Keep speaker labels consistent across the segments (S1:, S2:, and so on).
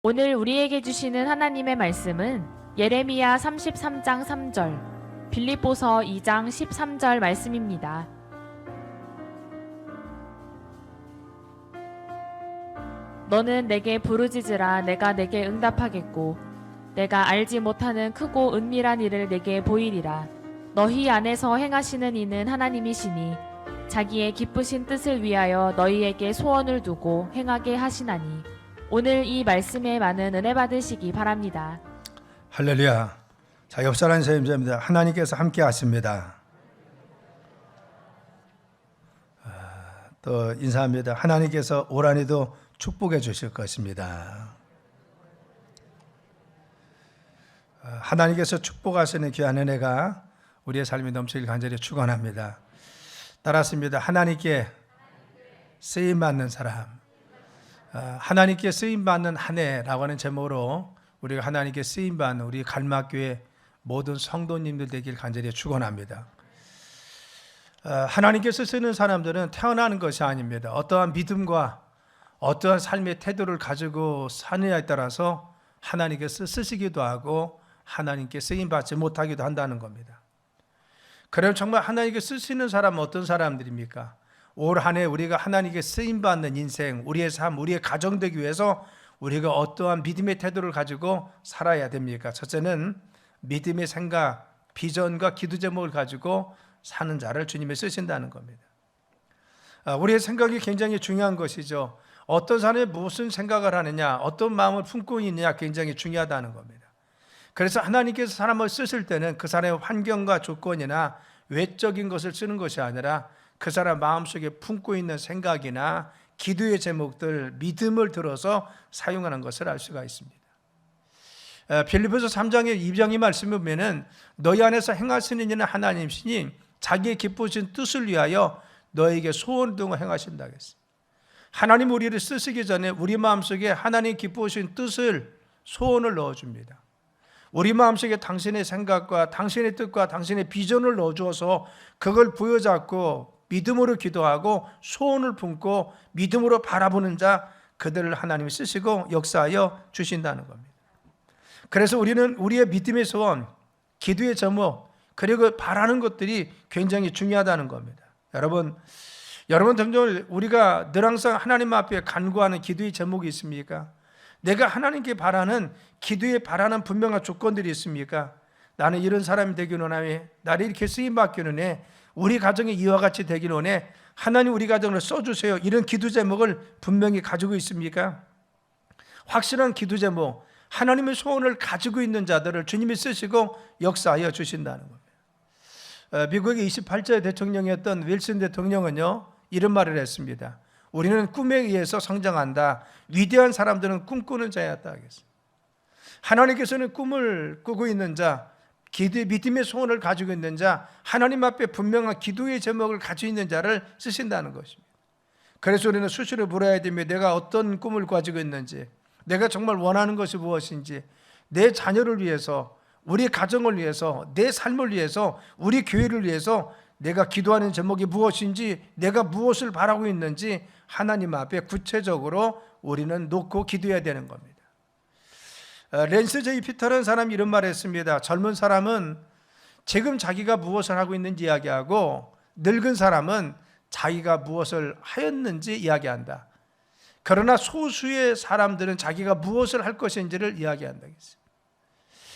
S1: 오늘 우리에게 주시는 하나님의 말씀은 예레미야 33장 3절, 빌립보서 2장 13절 말씀입니다. 너는 내게 부르짖으라 내가 내게 응답하겠고 내가 알지 못하는 크고 은밀한 일을 내게 보이리라. 너희 안에서 행하시는 이는 하나님이시니 자기의 기쁘신 뜻을 위하여 너희에게 소원을 두고 행하게 하시나니. 오늘 이 말씀에 많은 은혜 받으시기 바랍니다.
S2: 할렐루야. 자, 옆사람 선생님입니다. 하나님께서 함께 하십니다. 또 인사합니다. 하나님께서 올 한해도 축복해 주실 것입니다. 하나님께서 축복하시는 귀한 은혜가 우리의 삶이 넘치길 간절히 축원합니다. 따랐습니다. 하나님께 쓰임받는 사람, 하나님께 쓰임받는 한 해라고 하는 제목으로 우리가 하나님께 쓰임받는 우리 갈막교회 모든 성도님들 되길 간절히 축원합니다. 하나님께서 쓰는 사람들은 태어나는 것이 아닙니다. 어떠한 믿음과 어떠한 삶의 태도를 가지고 사느냐에 따라서 하나님께서 쓰시기도 하고 하나님께 쓰임받지 못하기도 한다는 겁니다. 그럼 정말 하나님께 쓰시는 사람은 어떤 사람들입니까? 올 한 해 우리가 하나님께 쓰임받는 인생, 우리의 삶, 우리의 가정 되기 위해서 우리가 어떠한 믿음의 태도를 가지고 살아야 됩니까? 첫째는 믿음의 생각, 비전과 기도 제목을 가지고 사는 자를 주님이 쓰신다는 겁니다. 우리의 생각이 굉장히 중요한 것이죠. 어떤 사람이 무슨 생각을 하느냐, 어떤 마음을 품고 있느냐 굉장히 중요하다는 겁니다. 그래서 하나님께서 사람을 쓰실 때는 그 사람의 환경과 조건이나 외적인 것을 쓰는 것이 아니라 그 사람 마음속에 품고 있는 생각이나 기도의 제목들, 믿음을 들어서 사용하는 것을 알 수가 있습니다. 빌립보서 3장의 2장의 말씀을 보면은 너희 안에서 행하시는 이는 하나님이시니 자기의 기쁘신 뜻을 위하여 너에게 소원 등을 행하신다 했어요. 하나님 우리를 쓰시기 전에 우리 마음속에 하나님 기쁘신 뜻을, 소원을 넣어줍니다. 우리 마음속에 당신의 생각과 당신의 뜻과 당신의 비전을 넣어주어서 그걸 부여잡고 믿음으로 기도하고 소원을 품고 믿음으로 바라보는 자, 그들을 하나님이 쓰시고 역사하여 주신다는 겁니다. 그래서 우리는 우리의 믿음의 소원, 기도의 제목, 그리고 바라는 것들이 굉장히 중요하다는 겁니다. 여러분 등장 우리가 늘 항상 하나님 앞에 간구하는 기도의 제목이 있습니까? 내가 하나님께 바라는 기도에 바라는 분명한 조건들이 있습니까? 나는 이런 사람이 되기를 원하며 나를 이렇게 쓰임받기를 원해. 우리 가정이 이와 같이 되기를 원해. 하나님 우리 가정을 써주세요. 이런 기도 제목을 분명히 가지고 있습니까? 확실한 기도 제목, 하나님의 소원을 가지고 있는 자들을 주님이 쓰시고 역사하여 주신다는 겁니다. 미국의 28세 대통령이었던 윌슨 대통령은요, 이런 말을 했습니다. 우리는 꿈에 의해서 성장한다. 위대한 사람들은 꿈꾸는 자였다 하겠습니다. 하나님께서는 꿈을 꾸고 있는 자, 기도의 믿음의 소원을 가지고 있는 자, 하나님 앞에 분명한 기도의 제목을 가지고 있는 자를 쓰신다는 것입니다. 그래서 우리는 수시로 물어야 되며 내가 어떤 꿈을 가지고 있는지, 내가 정말 원하는 것이 무엇인지, 내 자녀를 위해서, 우리 가정을 위해서, 내 삶을 위해서, 우리 교회를 위해서 내가 기도하는 제목이 무엇인지, 내가 무엇을 바라고 있는지 하나님 앞에 구체적으로 우리는 놓고 기도해야 되는 겁니다. 랜스 제이 피터라는 사람이 이런 말을 했습니다. 젊은 사람은 지금 자기가 무엇을 하고 있는지 이야기하고 늙은 사람은 자기가 무엇을 하였는지 이야기한다. 그러나 소수의 사람들은 자기가 무엇을 할 것인지를 이야기한다.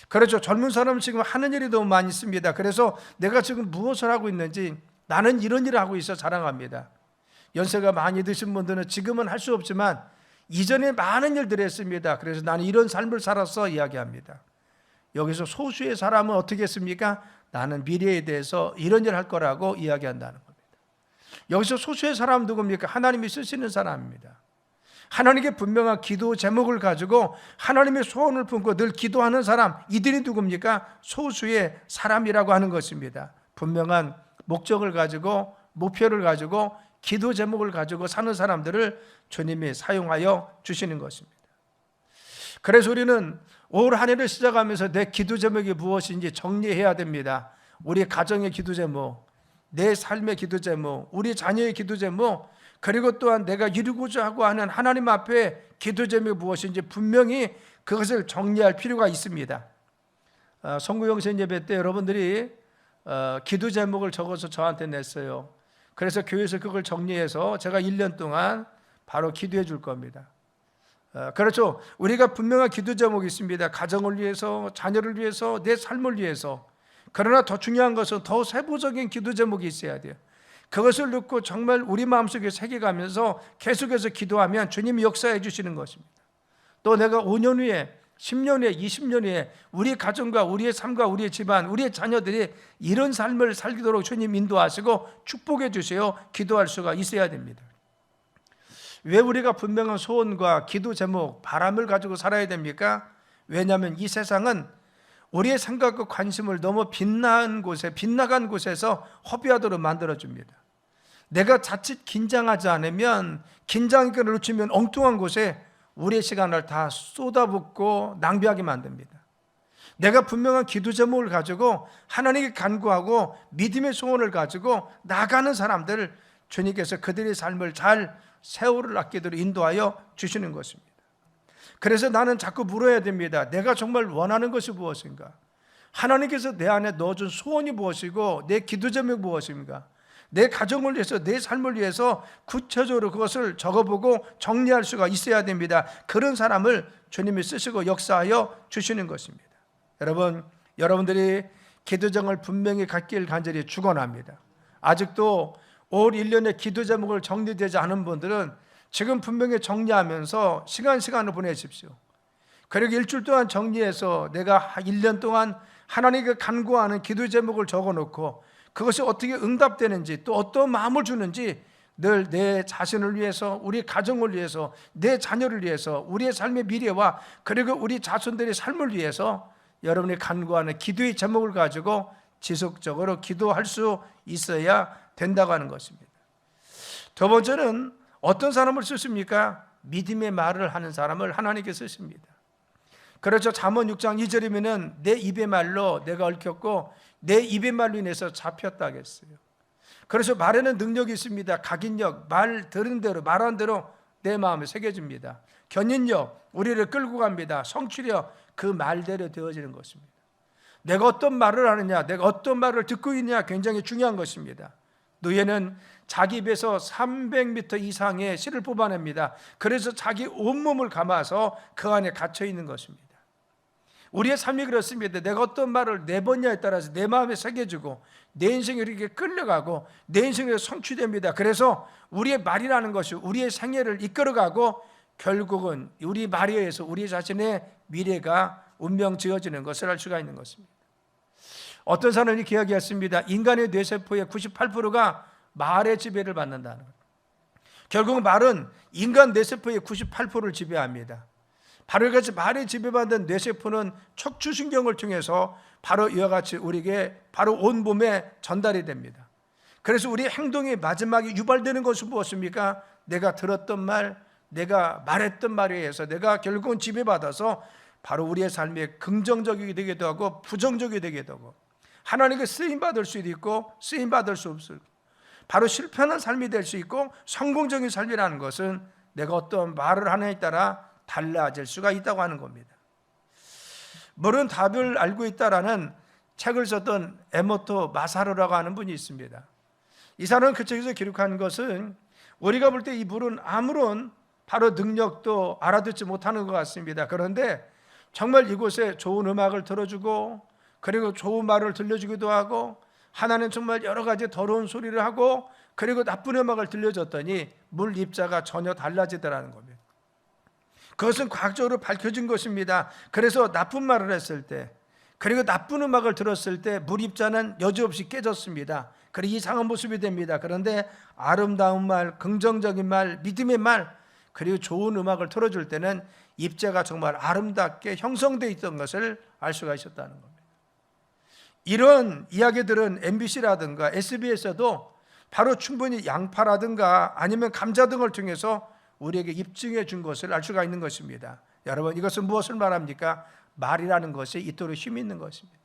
S2: 그렇죠. 젊은 사람은 지금 하는 일이 너무 많이 있습니다. 그래서 내가 지금 무엇을 하고 있는지, 나는 이런 일을 하고 있어 자랑합니다. 연세가 많이 드신 분들은 지금은 할 수 없지만 이전에 많은 일들을 했습니다. 그래서 나는 이런 삶을 살았어 이야기합니다. 여기서 소수의 사람은 어떻게 했습니까? 나는 미래에 대해서 이런 일을 할 거라고 이야기한다는 겁니다. 여기서 소수의 사람은 누굽니까? 하나님이 쓰시는 사람입니다. 하나님께 분명한 기도 제목을 가지고 하나님의 소원을 품고 늘 기도하는 사람, 이들이 누굽니까? 소수의 사람이라고 하는 것입니다. 분명한 목적을 가지고, 목표를 가지고, 기도 제목을 가지고 사는 사람들을 주님이 사용하여 주시는 것입니다. 그래서 우리는 올 한 해를 시작하면서 내 기도 제목이 무엇인지 정리해야 됩니다. 우리 가정의 기도 제목, 내 삶의 기도 제목, 우리 자녀의 기도 제목, 그리고 또한 내가 이루고자 하고 하는 하나님 앞에 기도 제목이 무엇인지 분명히 그것을 정리할 필요가 있습니다. 성구영신 예배 때 여러분들이 기도 제목을 적어서 저한테 냈어요. 그래서 교회에서 그걸 정리해서 제가 1년 동안 바로 기도해 줄 겁니다. 그렇죠. 우리가 분명한 기도 제목이 있습니다. 가정을 위해서, 자녀를 위해서, 내 삶을 위해서. 그러나 더 중요한 것은 더 세부적인 기도 제목이 있어야 돼요. 그것을 듣고 정말 우리 마음속에 새겨가면서 계속해서 기도하면 주님이 역사해 주시는 것입니다. 또 내가 5년 후에, 10년 후에, 20년 후에 우리 가정과 우리의 삶과 우리의 집안, 우리의 자녀들이 이런 삶을 살도록 주님 인도하시고 축복해 주세요. 기도할 수가 있어야 됩니다. 왜 우리가 분명한 소원과 기도 제목, 바람을 가지고 살아야 됩니까? 왜냐하면 이 세상은 우리의 생각과 관심을 너무 빗나간 곳에서 허비하도록 만들어줍니다. 내가 자칫 긴장하지 않으면, 긴장을 놓치면 엉뚱한 곳에 우리의 시간을 다 쏟아붓고 낭비하게 만듭니다. 내가 분명한 기도 제목을 가지고 하나님께 간구하고 믿음의 소원을 가지고 나가는 사람들을 주님께서 그들의 삶을 잘 세월을 아끼도록 인도하여 주시는 것입니다. 그래서 나는 자꾸 물어야 됩니다. 내가 정말 원하는 것이 무엇인가? 하나님께서 내 안에 넣어준 소원이 무엇이고 내 기도 제목이 무엇입니까? 내 가정을 위해서, 내 삶을 위해서 구체적으로 그것을 적어보고 정리할 수가 있어야 됩니다. 그런 사람을 주님이 쓰시고 역사하여 주시는 것입니다. 여러분들이 기도 제목을 분명히 갖길 간절히 축원합니다. 아직도 올 1년의 기도 제목을 정리되지 않은 분들은 지금 분명히 정리하면서 시간을 보내십시오. 그리고 일주일 동안 정리해서 내가 1년 동안 하나님께 간구하는 기도 제목을 적어놓고 그것이 어떻게 응답되는지 또 어떤 마음을 주는지 늘 내 자신을 위해서, 우리 가정을 위해서, 내 자녀를 위해서, 우리의 삶의 미래와 그리고 우리 자손들의 삶을 위해서 여러분이 간구하는 기도의 제목을 가지고 지속적으로 기도할 수 있어야 된다고 하는 것입니다. 두 번째는 어떤 사람을 쓰십니까? 믿음의 말을 하는 사람을 하나님께 쓰십니다. 그렇죠. 잠언 6장 2절이면은 내 입의 말로 내가 얽혔고 내 입의 말로 인해서 잡혔다 하겠어요. 그래서 말에는 능력이 있습니다. 각인력, 말 들은 대로, 말한 대로 내 마음에 새겨집니다. 견인력, 우리를 끌고 갑니다. 성취력, 그 말대로 되어지는 것입니다. 내가 어떤 말을 하느냐, 내가 어떤 말을 듣고 있느냐 굉장히 중요한 것입니다. 노예는 자기 입에서 300m 이상의 실을 뽑아냅니다. 그래서 자기 온몸을 감아서 그 안에 갇혀 있는 것입니다. 우리의 삶이 그렇습니다. 내가 어떤 말을 내보냐에 따라서 내 마음에 새겨지고 내 인생이 이렇게 끌려가고 내 인생이 성취됩니다. 그래서 우리의 말이라는 것이 우리의 생애를 이끌어가고 결국은 우리 말에 의해서 우리 자신의 미래가 운명 지어지는 것을 알 수가 있는 것입니다. 어떤 사람이 이렇게 이야기했습니다. 인간의 뇌세포의 98%가 말의 지배를 받는다는 것. 결국 말은 인간 뇌세포의 98%를 지배합니다. 바로 이같이 말에 지배받은 뇌세포는 척추신경을 통해서 바로 이와 같이 우리에게 바로 온몸에 전달이 됩니다. 그래서 우리 행동의 마지막에 유발되는 것은 무엇입니까? 내가 들었던 말, 내가 말했던 말에 의해서 내가 결국은 지배받아서 바로 우리의 삶에 긍정적이게 되기도 하고 부정적이 되기도 하고 하나님께 쓰임받을 수도 있고 쓰임받을 수 없을, 바로 실패하는 삶이 될 수 있고 성공적인 삶이라는 것은 내가 어떤 말을 하느냐에 따라 달라질 수가 있다고 하는 겁니다. 모르는 답을 알고 있다라는 책을 썼던 에모토 마사루라고 하는 분이 있습니다. 이 사람은 그 책에서 기록한 것은 우리가 볼 때 이 물은 아무런 바로 능력도 알아듣지 못하는 것 같습니다. 그런데 정말 이곳에 좋은 음악을 들어주고 그리고 좋은 말을 들려주기도 하고 하나는 정말 여러 가지 더러운 소리를 하고 그리고 나쁜 음악을 들려줬더니 물 입자가 전혀 달라지더라는 겁니다. 그것은 과학적으로 밝혀진 것입니다. 그래서 나쁜 말을 했을 때 그리고 나쁜 음악을 들었을 때 물 입자는 여지없이 깨졌습니다. 그리고 이상한 모습이 됩니다. 그런데 아름다운 말, 긍정적인 말, 믿음의 말 그리고 좋은 음악을 틀어줄 때는 입자가 정말 아름답게 형성되어 있던 것을 알 수가 있었다는 겁니다. 이런 이야기들은 MBC라든가 SBS에도 바로 충분히 양파라든가 아니면 감자 등을 통해서 우리에게 입증해 준 것을 알 수가 있는 것입니다. 여러분, 이것은 무엇을 말합니까? 말이라는 것이 이토록 힘이 있는 것입니다.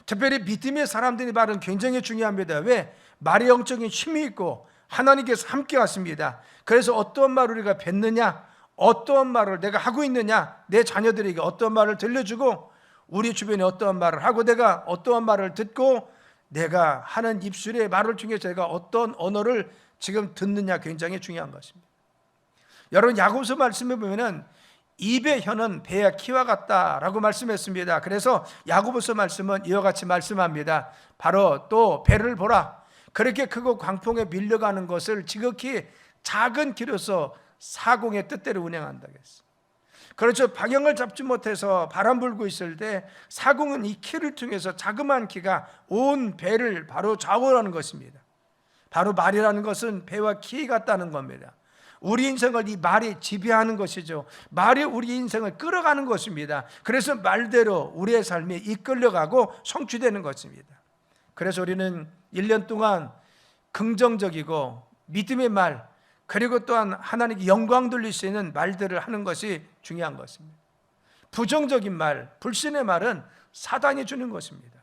S2: 특별히 믿음의 사람들의 말은 굉장히 중요합니다. 왜? 말의 영적인 힘이 있고 하나님께서 함께 하십니다. 그래서 어떤 말을 우리가 뱉느냐, 어떤 말을 내가 하고 있느냐, 내 자녀들에게 어떤 말을 들려주고 우리 주변에 어떠한 말을 하고 내가 어떠한 말을 듣고 내가 하는 입술의 말을 통해 제가 어떤 언어를 지금 듣느냐 굉장히 중요한 것입니다. 여러분 야고보서 말씀해 보면은 입의 혀는 배의 키와 같다라고 말씀했습니다. 그래서 야고보서 말씀은 이와 같이 말씀합니다. 바로 또 배를 보라. 그렇게 크고 광풍에 밀려가는 것을 지극히 작은 키로서 사공의 뜻대로 운행한다 했어요. 그렇죠. 방향을 잡지 못해서 바람 불고 있을 때 사공은 이 키를 통해서 자그마한 키가 온 배를 바로 좌우하는 것입니다. 바로 말이라는 것은 배와 키 같다는 겁니다. 우리 인생을 이 말이 지배하는 것이죠. 말이 우리 인생을 끌어가는 것입니다. 그래서 말대로 우리의 삶이 이끌려가고 성취되는 것입니다. 그래서 우리는 1년 동안 긍정적이고 믿음의 말, 그리고 또한 하나님께 영광 돌릴 수 있는 말들을 하는 것이 중요한 것입니다. 부정적인 말, 불신의 말은 사단이 주는 것입니다.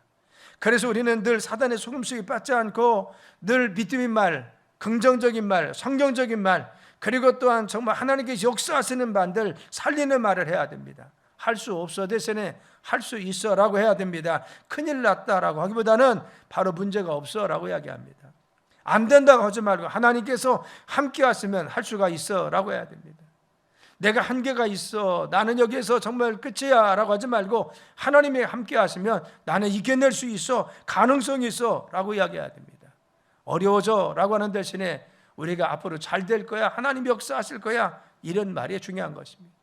S2: 그래서 우리는 늘 사단의 속임수에 빠지지 않고 늘 믿음의 말, 긍정적인 말, 성경적인 말, 그리고 또한 정말 하나님께서 역사하시는 말들 살리는 말을 해야 됩니다. 할 수 없어 대신에 할 수 있어 라고 해야 됩니다. 큰일 났다라고 하기보다는 바로 문제가 없어 라고 이야기합니다. 안 된다고 하지 말고 하나님께서 함께 하시면 할 수가 있어 라고 해야 됩니다. 내가 한계가 있어, 나는 여기에서 정말 끝이야 라고 하지 말고 하나님이 함께 하시면 나는 이겨낼 수 있어, 가능성이 있어 라고 이야기해야 됩니다. 어려워져 라고 하는 대신에 우리가 앞으로 잘 될 거야, 하나님이 역사하실 거야, 이런 말이 중요한 것입니다.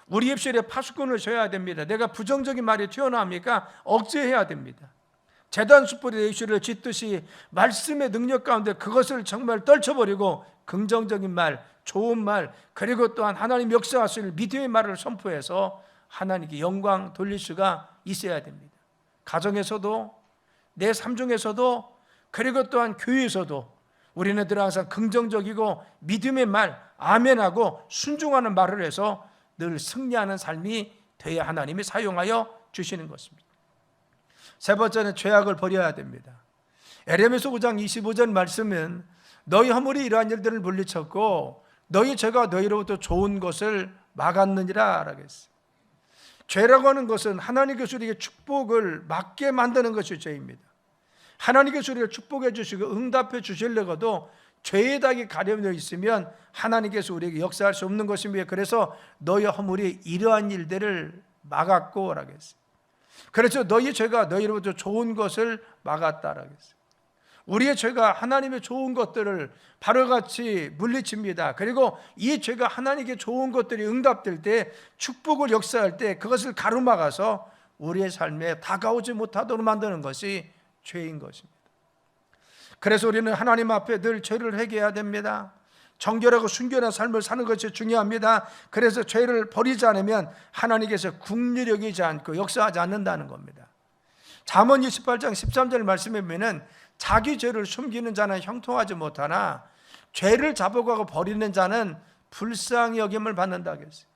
S2: 우리 입술에 파수꾼을 줘야 됩니다. 내가 부정적인 말이 튀어나옵니까? 억제해야 됩니다. 재단 숯불에 입술을 짓듯이 말씀의 능력 가운데 그것을 정말 떨쳐버리고 긍정적인 말, 좋은 말, 그리고 또한 하나님 역사하실 믿음의 말을 선포해서 하나님께 영광 돌릴 수가 있어야 됩니다. 가정에서도, 내 삶 중에서도, 그리고 또한 교회에서도 우리는 늘 항상 긍정적이고 믿음의 말, 아멘하고 순종하는 말을 해서 늘 승리하는 삶이 되어야 하나님이 사용하여 주시는 것입니다. 세 번째는 죄악을 버려야 됩니다. 에레미야서 9장 25절 말씀은 너희 허물이 이러한 일들을 물리쳤고 너희 죄가 너희로부터 좋은 것을 막았느니라 라고 했어요. 죄라고 하는 것은 하나님께서 우리에게 축복을 막게 만드는 것이 죄입니다. 하나님께서 우리를 축복해 주시고 응답해 주시려고도 죄의 닭이 가려져 있으면 하나님께서 우리에게 역사할 수 없는 것입니다. 그래서 너희 허물이 이러한 일들을 막았고 라고 했어요. 그래서 너희 죄가 너희로부터 좋은 것을 막았다라고 했어요. 우리의 죄가 하나님의 좋은 것들을 바로같이 물리칩니다. 그리고 이 죄가 하나님께 좋은 것들이 응답될 때, 축복을 역사할 때 그것을 가로막아서 우리의 삶에 다가오지 못하도록 만드는 것이 죄인 것입니다. 그래서 우리는 하나님 앞에 늘 죄를 회개해야 됩니다. 정결하고 순결한 삶을 사는 것이 중요합니다. 그래서 죄를 버리지 않으면 하나님께서 긍휼히 여기지 않고 역사하지 않는다는 겁니다. 잠언 28장 13절 말씀에 보면 자기 죄를 숨기는 자는 형통하지 못하나 죄를 잡아가고 버리는 자는 불쌍히 여김을 받는다고 했어요.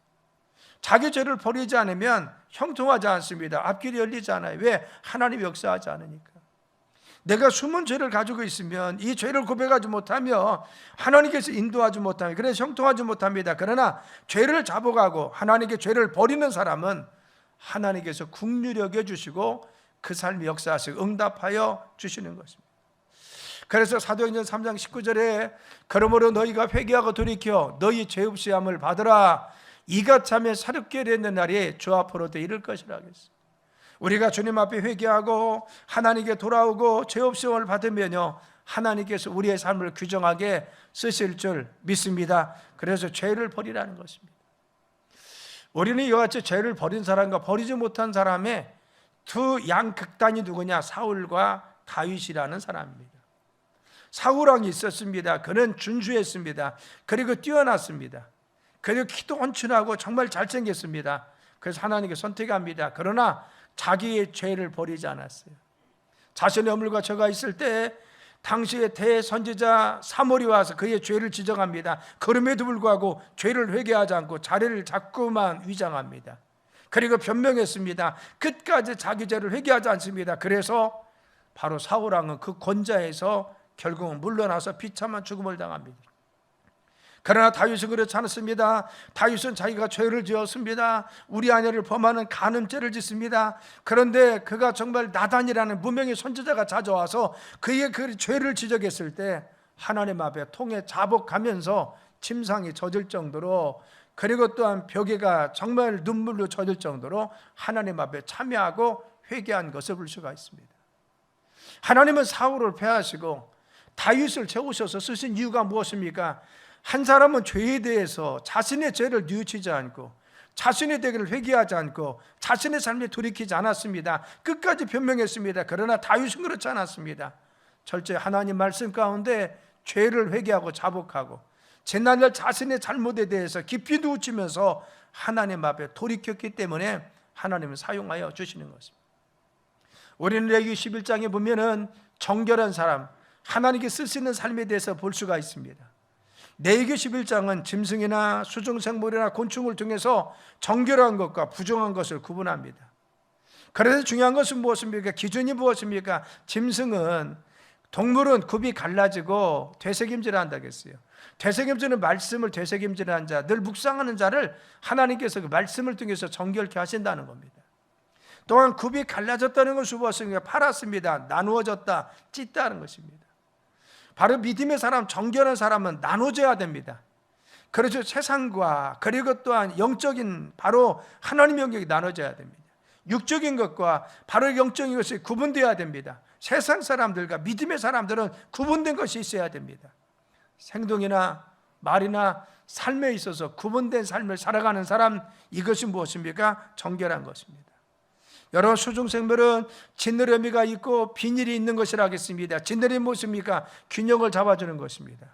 S2: 자기 죄를 버리지 않으면 형통하지 않습니다. 앞길이 열리지 않아요. 왜? 하나님이 역사하지 않으니까. 내가 숨은 죄를 가지고 있으면 이 죄를 고백하지 못하며 하나님께서 인도하지 못하며 그래서 형통하지 못합니다. 그러나 죄를 잡아가고 하나님께 죄를 버리는 사람은 하나님께서 긍휼히 여겨주시고 그 삶이 역사하시고 응답하여 주시는 것입니다. 그래서 사도행전 3장 19절에 그러므로 너희가 회개하고 돌이켜 너희 죄 없이 함을 받으라. 이같이 하면 새롭게 되는 날이 주 앞으로 이를 것이라 하겠습니다. 우리가 주님 앞에 회개하고 하나님께 돌아오고 죄 없음을 받으면요 하나님께서 우리의 삶을 규정하게 쓰실 줄 믿습니다. 그래서 죄를 버리라는 것입니다. 우리는 이와 같이 죄를 버린 사람과 버리지 못한 사람의 두 양극단이 누구냐? 사울과 다윗이라는 사람입니다. 사울왕이 있었습니다. 그는 준수했습니다. 그리고 뛰어났습니다. 그리고 키도 훤칠하고 정말 잘생겼습니다. 그래서 하나님께 선택합니다. 그러나 자기의 죄를 버리지 않았어요. 자신의 허물과 죄가 있을 때 당시의 대선지자 사무엘이 와서 그의 죄를 지적합니다. 그럼에도 불구하고 죄를 회개하지 않고 자리를 자꾸만 위장합니다. 그리고 변명했습니다. 끝까지 자기 죄를 회개하지 않습니다. 그래서 바로 사울왕은 그 권좌에서 결국은 물러나서 비참한 죽음을 당합니다. 그러나 다윗은 그렇지 않았습니다. 다윗은 자기가 죄를 지었습니다. 우리 아내를 범하는 간음죄를 짓습니다. 그런데 그가 정말 나단이라는 무명의 선지자가 찾아와서 그의 그 죄를 지적했을 때 하나님 앞에 통에 자복하면서 침상이 젖을 정도로, 그리고 또한 벽에가 정말 눈물로 젖을 정도로 하나님 앞에 참여하고 회개한 것을 볼 수가 있습니다. 하나님은 사울을 패하시고 다윗을 세우셔서 쓰신 이유가 무엇입니까? 한 사람은 죄에 대해서 자신의 죄를 뉘우치지 않고 자신의 죄를 회개하지 않고 자신의 삶에 돌이키지 않았습니다. 끝까지 변명했습니다. 그러나 다윗은 그렇지 않았습니다. 철저히 하나님 말씀 가운데 죄를 회개하고 자복하고 지난날 자신의 잘못에 대해서 깊이 뉘우치면서 하나님 앞에 돌이켰기 때문에 하나님은 사용하여 주시는 것입니다. 우리는 레위기 11장에 보면은 정결한 사람, 하나님께 쓸 수 있는 삶에 대해서 볼 수가 있습니다. 레위기 11장은 짐승이나 수중생물이나 곤충을 통해서 정결한 것과 부정한 것을 구분합니다. 그래서 중요한 것은 무엇입니까? 기준이 무엇입니까? 짐승은, 동물은 굽이 갈라지고 되새김질을 한다고 했어요. 되새김질은 말씀을 되새김질하는 자, 늘 묵상하는 자를 하나님께서 그 말씀을 통해서 정결케 하신다는 겁니다. 또한 굽이 갈라졌다는 것은 무엇입니까? 팔았습니다. 나누어졌다, 찢다는 것입니다. 바로 믿음의 사람, 정결한 사람은 나눠져야 됩니다. 그래서 세상과 그리고 또한 영적인 바로 하나님의 영역이 나눠져야 됩니다. 육적인 것과 바로 영적인 것이 구분되어야 됩니다. 세상 사람들과 믿음의 사람들은 구분된 것이 있어야 됩니다. 행동이나 말이나 삶에 있어서 구분된 삶을 살아가는 사람, 이것이 무엇입니까? 정결한 것입니다. 여러분, 수중생물은 지느러미가 있고 비닐이 있는 것이라 하겠습니다. 지느러미 무엇입니까? 균형을 잡아주는 것입니다.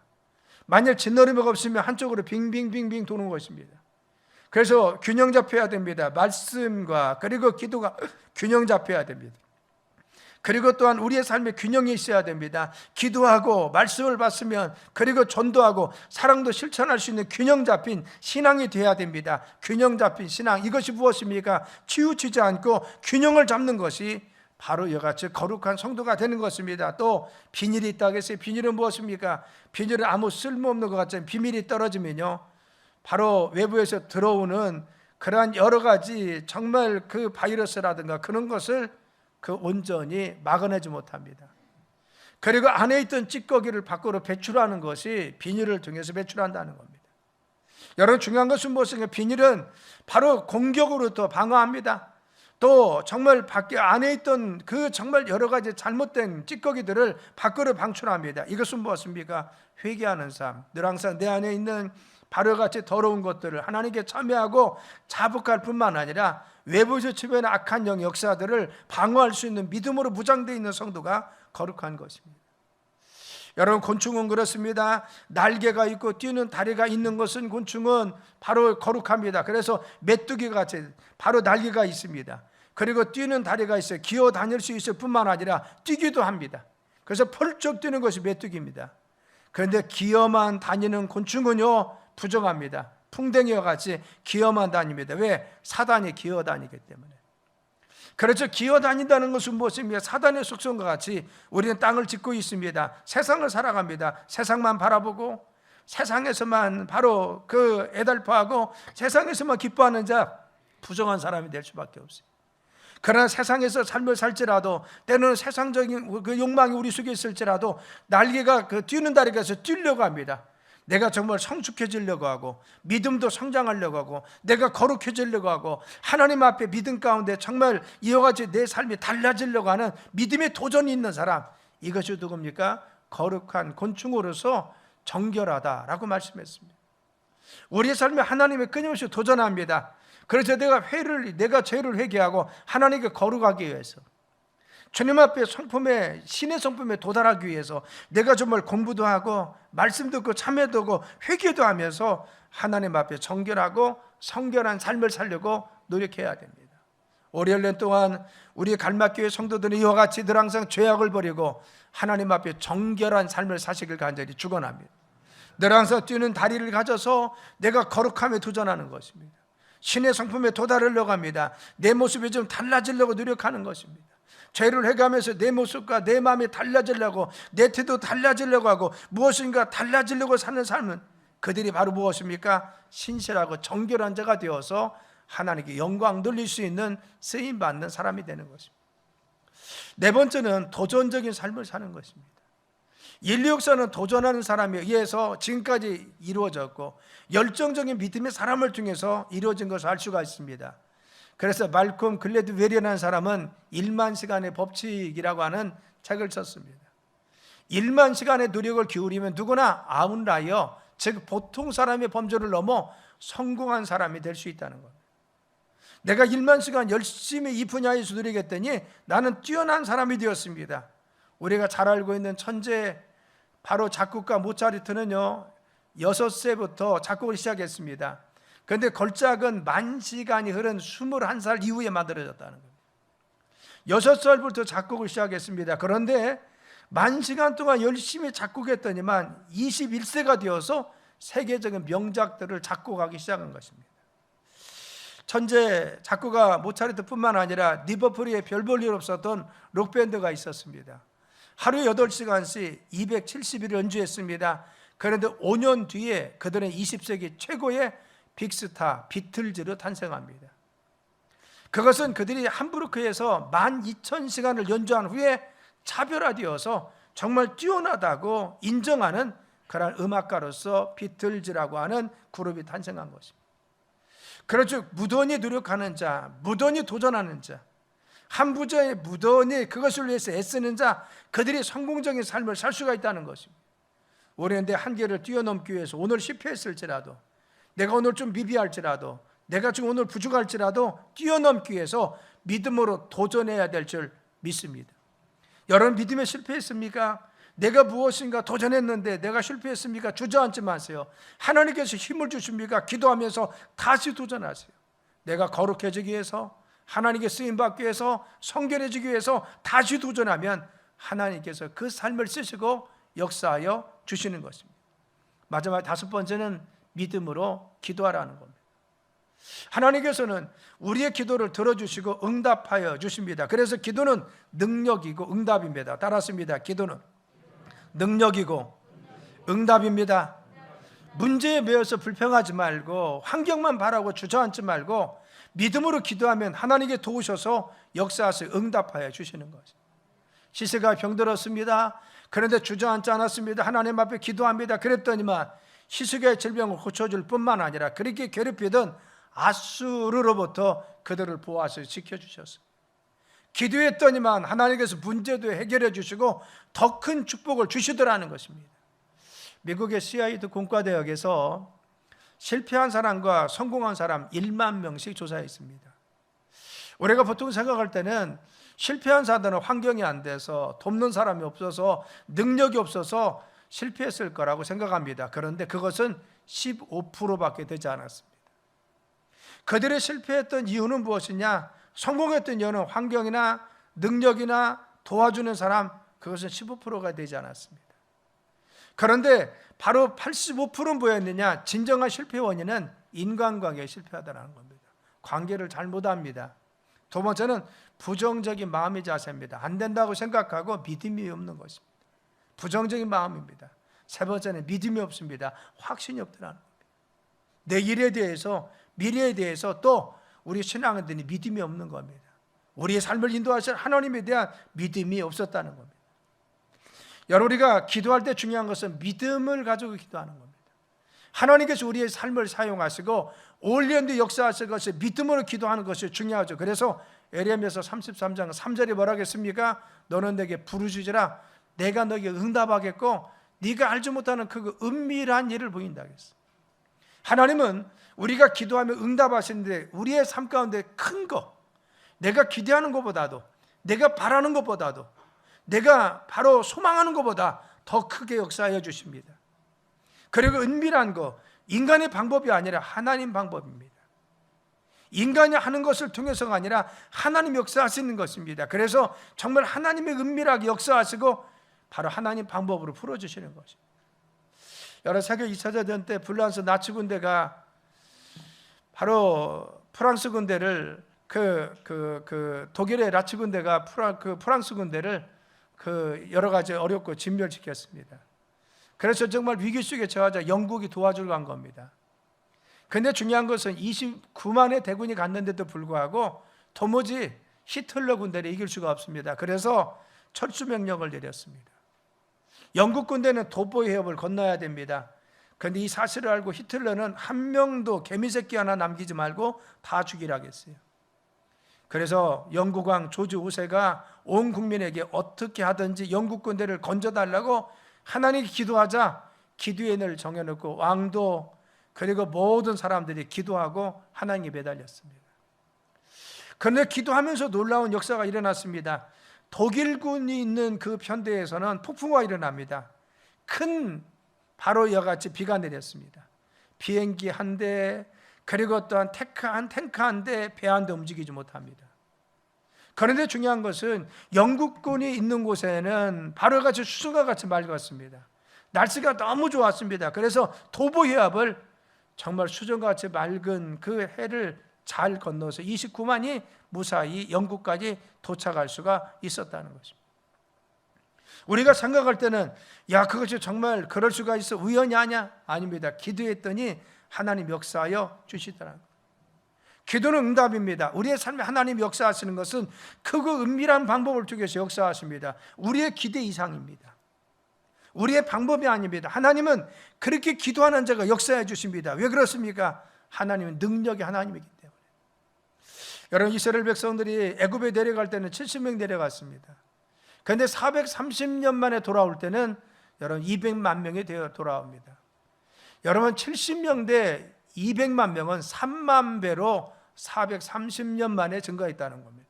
S2: 만약 지느러미가 없으면 한쪽으로 빙빙빙빙 도는 것입니다. 그래서 균형 잡혀야 됩니다. 말씀과 그리고 기도가 균형 잡혀야 됩니다. 그리고 또한 우리의 삶에 균형이 있어야 됩니다. 기도하고 말씀을 받으면, 그리고 전도하고 사랑도 실천할 수 있는 균형 잡힌 신앙이 되어야 됩니다. 균형 잡힌 신앙, 이것이 무엇입니까? 치우치지 않고 균형을 잡는 것이 바로 이같이 거룩한 성도가 되는 것입니다. 또 비닐이 있다고 했어요. 비닐은 무엇입니까? 비닐은 아무 쓸모없는 것 같지만 비밀이 떨어지면요, 바로 외부에서 들어오는 그러한 여러 가지 정말 그 바이러스라든가 그런 것을 그 온전히 막아내지 못합니다. 그리고 안에 있던 찌꺼기를 밖으로 배출하는 것이 비닐을 통해서 배출한다는 겁니다. 여러분, 중요한 것은 무엇인가? 비닐은 바로 공격으로부터 방어합니다. 또 정말 밖에 안에 있던 그 정말 여러 가지 잘못된 찌꺼기들을 밖으로 방출합니다. 이것은 무엇입니까? 회개하는 삶, 늘 항상 내 안에 있는 바로 같이 더러운 것들을 하나님께 참여하고 자복할 뿐만 아니라 외부에서 주변의 악한 영 역사들을 방어할 수 있는 믿음으로 무장되어 있는 성도가 거룩한 것입니다. 여러분, 곤충은 그렇습니다. 날개가 있고 뛰는 다리가 있는 것은, 곤충은 바로 거룩합니다. 그래서 메뚜기 같이 바로 날개가 있습니다. 그리고 뛰는 다리가 있어요. 기어 다닐 수 있을 뿐만 아니라 뛰기도 합니다. 그래서 펄쩍 뛰는 것이 메뚜기입니다. 그런데 기어만 다니는 곤충은요, 부정합니다. 풍뎅이와 같이 기어만 다닙니다. 왜? 사단이 기어 다니기 때문에. 그렇죠. 기어 다닌다는 것은 무엇입니까? 사단의 속성과 같이 우리는 땅을 짚고 있습니다. 세상을 살아갑니다. 세상만 바라보고 세상에서만 바로 그 애달파하고 세상에서만 기뻐하는 자, 부정한 사람이 될 수밖에 없어요. 그러나 세상에서 삶을 살지라도, 때로는 세상적인 그 욕망이 우리 속에 있을지라도 날개가 그 뛰는 다리가 있어서 뛰려고 합니다. 내가 정말 성숙해지려고 하고 믿음도 성장하려고 하고 내가 거룩해지려고 하고 하나님 앞에 믿음 가운데 정말 이와 같이 내 삶이 달라지려고 하는 믿음의 도전이 있는 사람, 이것이 누굽니까? 거룩한 곤충으로서 정결하다라고 말씀했습니다. 우리의 삶에 하나님의 끊임없이 도전합니다. 그래서 내가 죄를 회개하고 하나님께 거룩하기 위해서, 주님 앞에 성품에, 신의 성품에 도달하기 위해서 내가 정말 공부도 하고 말씀도 듣고 참회도 하고 회개도 하면서 하나님 앞에 정결하고 성결한 삶을 살려고 노력해야 됩니다. 오랜 년 동안 우리 갈막교회 성도들은 이와 같이 늘 항상 죄악을 버리고 하나님 앞에 정결한 삶을 사시길 간절히 축원합니다. 늘 항상 뛰는 다리를 가져서 내가 거룩함에 도전하는 것입니다. 신의 성품에 도달하려고 합니다. 내 모습이 좀 달라지려고 노력하는 것입니다. 죄를 해가면서 내 모습과 내 마음이 달라지려고, 내 태도 달라지려고 하고 무엇인가 달라지려고 사는 삶은 그들이 바로 무엇입니까? 신실하고 정결한 자가 되어서 하나님께 영광 돌릴 수 있는 쓰임받는 사람이 되는 것입니다. 네 번째는 도전적인 삶을 사는 것입니다. 인류 역사는 도전하는 사람에 의해서 지금까지 이루어졌고 열정적인 믿음의 사람을 통해서 이루어진 것을 알 수가 있습니다. 그래서 말콤 글래드웰이라는 사람은 1만 시간의 법칙이라고 하는 책을 썼습니다. 1만 시간의 노력을 기울이면 누구나 아웃라이어, 즉 보통 사람의 범주를 넘어 성공한 사람이 될 수 있다는 겁니다. 내가 1만 시간 열심히 이 분야에서 노력했더니 나는 뛰어난 사람이 되었습니다. 우리가 잘 알고 있는 천재 바로 작곡가 모차르트는요 6세부터 작곡을 시작했습니다. 그런데 걸작은 10,000시간이 흐른 21살 이후에 만들어졌다는 겁니다. 6살부터 작곡을 시작했습니다. 그런데 10,000시간 동안 열심히 작곡했더니만 21세가 되어서 세계적인 명작들을 작곡하기 시작한 것입니다. 천재 작곡가 모차르트뿐만 아니라 리버풀에 별 볼 일 없었던 록밴드가 있었습니다. 하루에 8시간씩 270일을 연주했습니다. 그런데 5년 뒤에 그들은 20세기 최고의 빅스타 비틀즈로 탄생합니다. 그것은 그들이 함부르크에서 12,000시간을 연주한 후에 차별화되어서 정말 뛰어나다고 인정하는 그런 음악가로서 비틀즈라고 하는 그룹이 탄생한 것입니다. 그렇죠. 무던히 노력하는 자, 무던히 도전하는 자, 한 부자의 무던히 그것을 위해서 애쓰는 자, 그들이 성공적인 삶을 살 수가 있다는 것입니다. 우리는 내 한계를 뛰어넘기 위해서 오늘 실패했을지라도, 내가 오늘 좀 미비할지라도, 내가 지금 오늘 부족할지라도 뛰어넘기 위해서 믿음으로 도전해야 될 줄 믿습니다. 여러분 믿음에 실패했습니까? 내가 무엇인가 도전했는데 내가 실패했습니까? 주저앉지 마세요. 하나님께서 힘을 주십니까? 기도하면서 다시 도전하세요. 내가 거룩해지기 위해서, 하나님께 쓰임받기 위해서, 성결해지기 위해서 다시 도전하면 하나님께서 그 삶을 쓰시고 역사하여 주시는 것입니다. 마지막 5번째는 믿음으로 기도하라는 겁니다. 하나님께서는 우리의 기도를 들어주시고 응답하여 주십니다. 그래서 기도는 능력이고 응답입니다. 따랐습니다. 기도는 능력이고 응답입니다. 문제에 매여서 불평하지 말고 환경만 바라고 주저앉지 말고 믿음으로 기도하면 하나님께 도우셔서 역사하셔 응답하여 주시는 것입니다. 시세가 병들었습니다. 그런데 주저앉지 않았습니다. 하나님 앞에 기도합니다. 그랬더니만 시세가의 질병을 고쳐줄 뿐만 아니라 그렇게 괴롭히던 아수르로부터 그들을 보호하셔서 지켜주셨습니다. 기도했더니만 하나님께서 문제도 해결해 주시고 더 큰 축복을 주시더라는 것입니다. 미국의 시아이드 공과대학에서 실패한 사람과 성공한 사람 1만 명씩 조사했습니다. 우리가 보통 생각할 때는 실패한 사람들은 환경이 안 돼서 돕는 사람이 없어서 능력이 없어서 실패했을 거라고 생각합니다. 그런데 그것은 15%밖에 되지 않았습니다. 그들의 실패했던 이유는 무엇이냐? 성공했던 이유는 환경이나 능력이나 도와주는 사람, 그것은 15%가 되지 않았습니다. 그런데 바로 85%는 뭐였느냐? 진정한 실패 원인은 인간관계에 실패하다는 겁니다. 관계를 잘못합니다. 두 번째는 부정적인 마음의 자세입니다. 안 된다고 생각하고 믿음이 없는 것입니다. 부정적인 마음입니다. 세 번째는 믿음이 없습니다. 확신이 없더라는 겁니다. 내 일에 대해서, 미래에 대해서 또 우리 신앙인들이 믿음이 없는 겁니다. 우리의 삶을 인도하실 하나님에 대한 믿음이 없었다는 겁니다. 여러분, 우리가 기도할 때 중요한 것은 믿음을 가지고 기도하는 겁니다. 하나님께서 우리의 삶을 사용하시고 올리언드 역사하실 것을 믿음으로 기도하는 것이 중요하죠. 그래서 에레미야서 33장 3절에 뭐라 하겠습니까? 너는 내게 부르짖으라 내가 너에게 응답하겠고 네가 알지 못하는 그 은밀한 일을 보인다 하겠어. 하나님은 우리가 기도하면 응답하시는데 우리의 삶 가운데 큰 거, 내가 기대하는 것보다도, 내가 바라는 것보다도, 내가 바로 소망하는 것보다 더 크게 역사하여 주십니다. 그리고 은밀한 거, 인간의 방법이 아니라 하나님 방법입니다. 인간이 하는 것을 통해서가 아니라 하나님 역사하시는 것입니다. 그래서 정말 하나님의 은밀하게 역사하시고 바로 하나님 방법으로 풀어주시는 것입니다. 여러 세계 2차 대전 때 불란서 나치 군대가 바로 프랑스 군대를 독일의 나치 군대가 프랑스 군대를 여러 가지 어렵고 진멸시켰습니다. 그래서 정말 위기 속에 처하자 영국이 도와주러 간 겁니다. 근데 중요한 것은 29만의 대군이 갔는데도 불구하고 도무지 히틀러 군대를 이길 수가 없습니다. 그래서 철수 명령을 내렸습니다. 영국 군대는 도보 해협을 건너야 됩니다. 그런데 이 사실을 알고 히틀러는 한 명도 개미새끼 하나 남기지 말고 다 죽이라고 했어요. 그래서 영국 왕 조지 5세가 온 국민에게 어떻게 하든지 영국 군대를 건져달라고 하나님께 기도하자 기도인을 정해놓고 왕도 그리고 모든 사람들이 기도하고 하나님께 매달렸습니다. 그런데 기도하면서 놀라운 역사가 일어났습니다. 독일군이 있는 그 편대에서는 폭풍우가 일어납니다. 큰 바로 이와 같이 비가 내렸습니다. 비행기 한 대, 그리고 또한 탱크 한 대, 배 한 대 움직이지 못합니다. 그런데 중요한 것은 영국군이 있는 곳에는 바로 같이 수정과 같이 맑았습니다. 날씨가 너무 좋았습니다. 그래서 도보 해협을 정말 수정과 같이 맑은 그 해를 잘 건너서 29만이 무사히 영국까지 도착할 수가 있었다는 것입니다. 우리가 생각할 때는 그것이 정말 그럴 수가 있어 우연이 아니야? 아닙니다. 기도했더니 하나님 역사하여 주시더라고요. 기도는 응답입니다. 우리의 삶에 하나님 역사하시는 것은 크고 은밀한 방법을 통해서 역사하십니다. 우리의 기대 이상입니다. 우리의 방법이 아닙니다. 하나님은 그렇게 기도하는 자가 역사해 주십니다. 왜 그렇습니까? 하나님은 능력의 하나님이기 때문에. 여러분, 이스라엘 백성들이 애굽에 내려갈 때는 70명 내려갔습니다. 그런데 430년 만에 돌아올 때는 여러분 200만 명이 되어 돌아옵니다. 여러분, 70명 대 200만 명은 3만 배로 430년 만에 증가했다는 겁니다.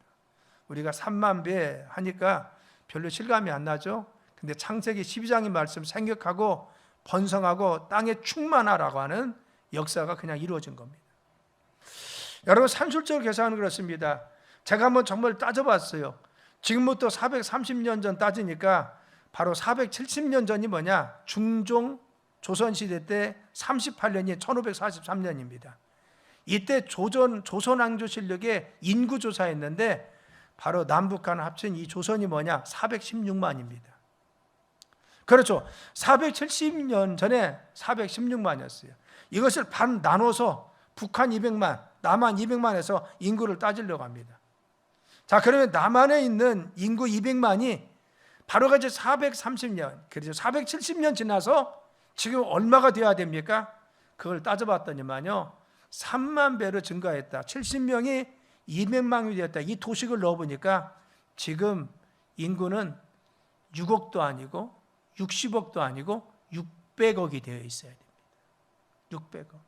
S2: 우리가 3만 배 하니까 별로 실감이 안 나죠? 근데 창세기 12장의 말씀 생각하고 번성하고 땅에 충만하라고 하는 역사가 그냥 이루어진 겁니다. 여러분, 산술적으로 계산은 그렇습니다. 제가 한번 정말 따져봤어요. 지금부터 430년 전 따지니까 바로 470년 전이 뭐냐? 중종 조선시대 때 38년이 1543년입니다. 이때 조선왕조실록에 인구조사했는데 바로 남북한 합친 이 조선이 뭐냐? 416만입니다. 그렇죠. 470년 전에 416만이었어요. 이것을 반 나눠서 북한 200만, 남한 200만에서 인구를 따지려고 합니다. 자, 그러면 남한에 있는 인구 200만이 바로 같이 430년, 그래서 470년 지나서 지금 얼마가 되어야 됩니까? 그걸 따져봤더니만요, 3만 배로 증가했다. 70명이 200만이 되었다. 이 도식을 넣어보니까 지금 인구는 6억도 아니고 60억도 아니고 600억이 되어 있어야 됩니다. 600억.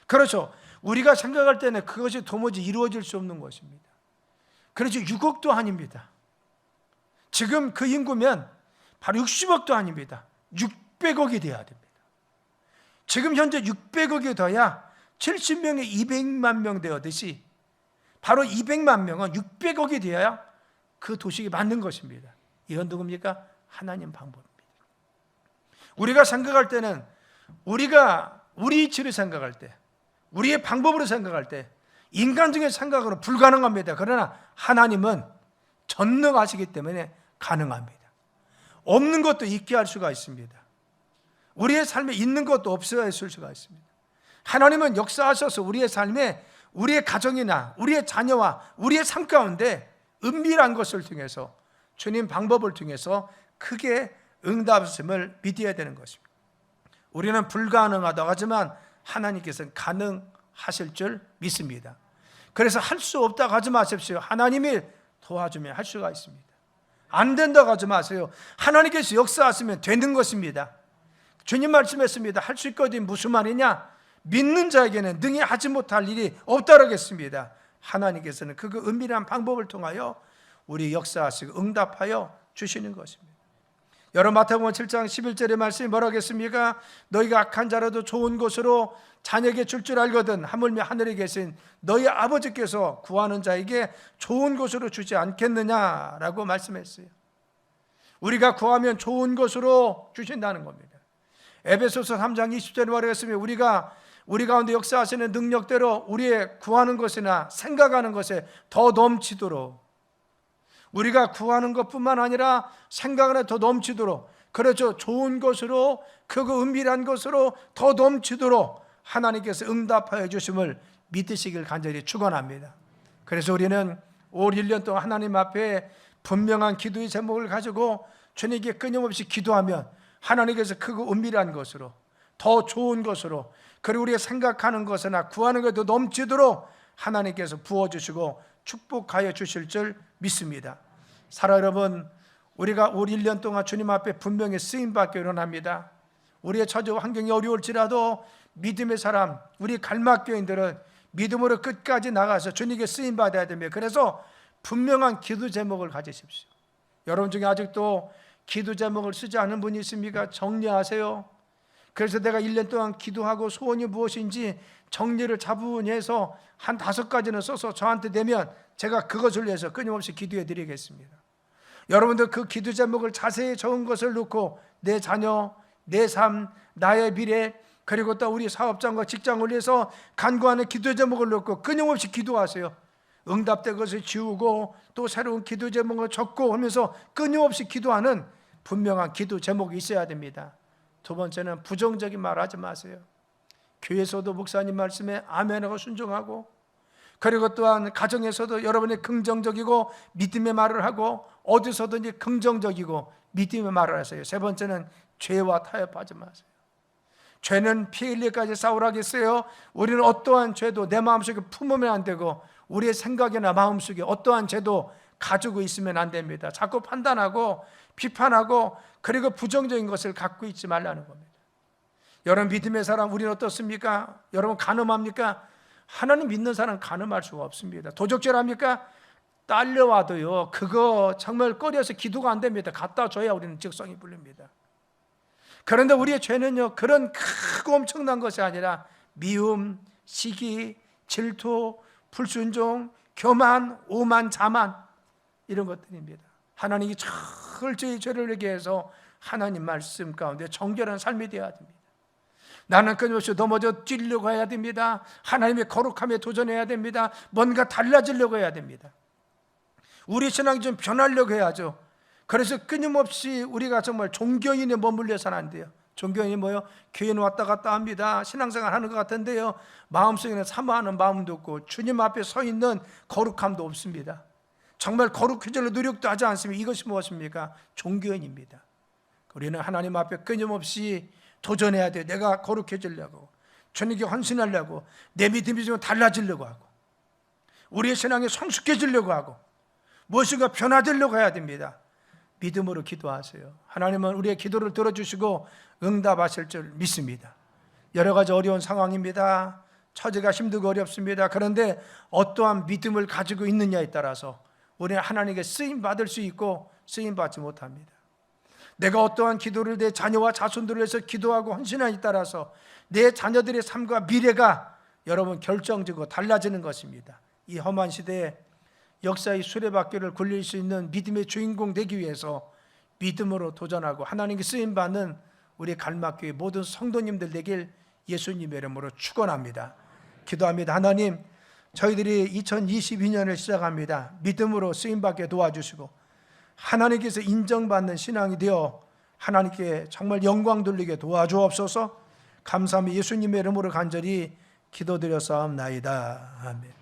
S2: 그렇죠. 우리가 생각할 때는 그것이 도무지 이루어질 수 없는 것입니다. 그렇죠. 6억도 아닙니다. 지금 그 인구면 바로 60억도 아닙니다. 600억이 돼야 됩니다. 지금 현재 600억이 더야 70명에 200만 명 되었듯이 바로 200만 명은 600억이 되어야 그 도식이 맞는 것입니다. 이건 누굽니까? 하나님 방법입니다. 우리가 생각할 때는 우리가 우리 이치를 생각할 때, 우리의 방법으로 생각할 때 인간적인 생각으로 불가능합니다. 그러나 하나님은 전능하시기 때문에 가능합니다. 없는 것도 있게 할 수가 있습니다. 우리의 삶에 있는 것도 없어야 있을 수가 있습니다. 하나님은 역사하셔서 우리의 삶에 우리의 가정이나 우리의 자녀와 우리의 삶 가운데 은밀한 것을 통해서 주님 방법을 통해서 크게 응답하심을 믿어야 되는 것입니다. 우리는 불가능하다고 하지만 하나님께서는 가능하실 줄 믿습니다. 그래서 할 수 없다고 하지 마십시오. 하나님이 도와주면 할 수가 있습니다. 안 된다고 하지 마세요. 하나님께서 역사하시면 되는 것입니다. 주님 말씀했습니다. 할 수 있거든. 무슨 말이냐? 믿는 자에게는 능히 하지 못할 일이 없다라고 했습니다. 하나님께서는 그 은밀한 방법을 통하여 우리 역사하시고 응답하여 주시는 것입니다. 여러분, 마태복음 7장 11절의 말씀이 뭐라고 했습니까? 너희가 악한 자라도 좋은 곳으로 자녀에게 줄 알거든 하물며 하늘에 계신 너희 아버지께서 구하는 자에게 좋은 곳으로 주지 않겠느냐라고 말씀했어요. 우리가 구하면 좋은 곳으로 주신다는 겁니다. 에베소서 3장 20절에 말했습니다. 우리가 우리 가운데 역사하시는 능력대로 우리의 구하는 것이나 생각하는 것에 더 넘치도록, 우리가 구하는 것뿐만 아니라 생각을 더 넘치도록, 그렇죠, 좋은 것으로, 크고 은밀한 것으로 더 넘치도록 하나님께서 응답하여 주심을 믿으시길 간절히 축원합니다. 그래서 우리는 올 1년 동안 하나님 앞에 분명한 기도의 제목을 가지고 주님께 끊임없이 기도하면 하나님께서 크고 은밀한 것으로, 더 좋은 것으로, 그리고 우리가 생각하는 것이나 구하는 것도 넘치도록 하나님께서 부어주시고 축복하여 주실 줄 믿습니다. 사랑 여러분, 우리가 올 1년 동안 주님 앞에 분명히 쓰임받기를 원합니다. 우리의 처지 환경이 어려울지라도 믿음의 사람, 우리 갈막교인들은 믿음으로 끝까지 나가서 주님께 쓰임받아야 됩니다. 그래서 분명한 기도 제목을 가지십시오. 여러분 중에 아직도 기도 제목을 쓰지 않은 분이 있습니까? 정리하세요. 그래서 내가 1년 동안 기도하고 소원이 무엇인지 정리를 차분히 해서 한 5가지는 써서 저한테 내면 제가 그것을 위해서 끊임없이 기도해 드리겠습니다. 여러분들 그 기도 제목을 자세히 적은 것을 놓고 내 자녀, 내 삶, 나의 미래, 그리고 또 우리 사업장과 직장을 위해서 간구하는 기도 제목을 놓고 끊임없이 기도하세요. 응답된 것을 지우고 또 새로운 기도 제목을 적고 하면서 끊임없이 기도하는 분명한 기도 제목이 있어야 됩니다. 두 번째는 부정적인 말 하지 마세요. 교회에서도 목사님 말씀에 아멘하고 순종하고, 그리고 또한 가정에서도 여러분이 긍정적이고 믿음의 말을 하고, 어디서든지 긍정적이고 믿음의 말을 하세요. 세 번째는 죄와 타협하지 마세요. 죄는 피 흘리기까지 싸우라겠어요. 우리는 어떠한 죄도 내 마음속에 품으면 안 되고, 우리의 생각이나 마음속에 어떠한 죄도 가지고 있으면 안 됩니다. 자꾸 판단하고 비판하고 그리고 부정적인 것을 갖고 있지 말라는 겁니다. 여러분 믿음의 사람, 우리는 어떻습니까? 여러분 간음합니까? 하나님 믿는 사람 간음할 수가 없습니다. 도적질합니까? 딸려와도요, 그거 정말 꺼려서 기도가 안 됩니다. 갖다 줘야 우리는 즉성이 풀립니다. 그런데 우리의 죄는요, 그런 크고 엄청난 것이 아니라 미움, 시기, 질투, 불순종, 교만, 오만, 자만, 이런 것들입니다. 하나님이 철저히 죄를 내게 해서 하나님 말씀 가운데 정결한 삶이 되어야 됩니다. 나는 끊임없이 넘어져 뛰려고 해야 됩니다. 하나님의 거룩함에 도전해야 됩니다. 뭔가 달라지려고 해야 됩니다. 우리 신앙이 좀 변하려고 해야죠. 그래서 끊임없이 우리가 정말 종교인에 머물려서는 안 돼요. 종교인이 뭐요? 교회는 왔다 갔다 합니다. 신앙생활 하는 것 같은데요, 마음속에는 사모하는 마음도 없고 주님 앞에 서 있는 거룩함도 없습니다. 정말 거룩해질 노력도 하지 않습니다. 이것이 무엇입니까? 종교인입니다. 우리는 하나님 앞에 끊임없이 도전해야 돼요. 내가 거룩해지려고, 주님께 헌신하려고, 내 믿음이 좀 달라지려고 하고, 우리의 신앙이 성숙해지려고 하고, 무엇인가 변화되려고 해야 됩니다. 믿음으로 기도하세요. 하나님은 우리의 기도를 들어주시고 응답하실 줄 믿습니다. 여러 가지 어려운 상황입니다. 처지가 힘들고 어렵습니다. 그런데 어떠한 믿음을 가지고 있느냐에 따라서 우리는 하나님께 쓰임받을 수 있고 쓰임받지 못합니다. 내가 어떠한 기도를 내 자녀와 자손들을 위해서 기도하고 헌신하에 따라서 내 자녀들의 삶과 미래가 여러분 결정적으로 달라지는 것입니다. 이 험한 시대에 역사의 수레바퀴를 굴릴 수 있는 믿음의 주인공 되기 위해서 믿음으로 도전하고 하나님께 쓰임받는 우리 갈막교회 모든 성도님들 되길 예수님의 이름으로 축원합니다. 기도합니다. 하나님, 저희들이 2022년을 시작합니다. 믿음으로 쓰임받게 도와주시고 하나님께서 인정받는 신앙이 되어 하나님께 정말 영광 돌리게 도와주옵소서. 감사하며 예수님의 이름으로 간절히 기도드려 싸움나이다. 아멘.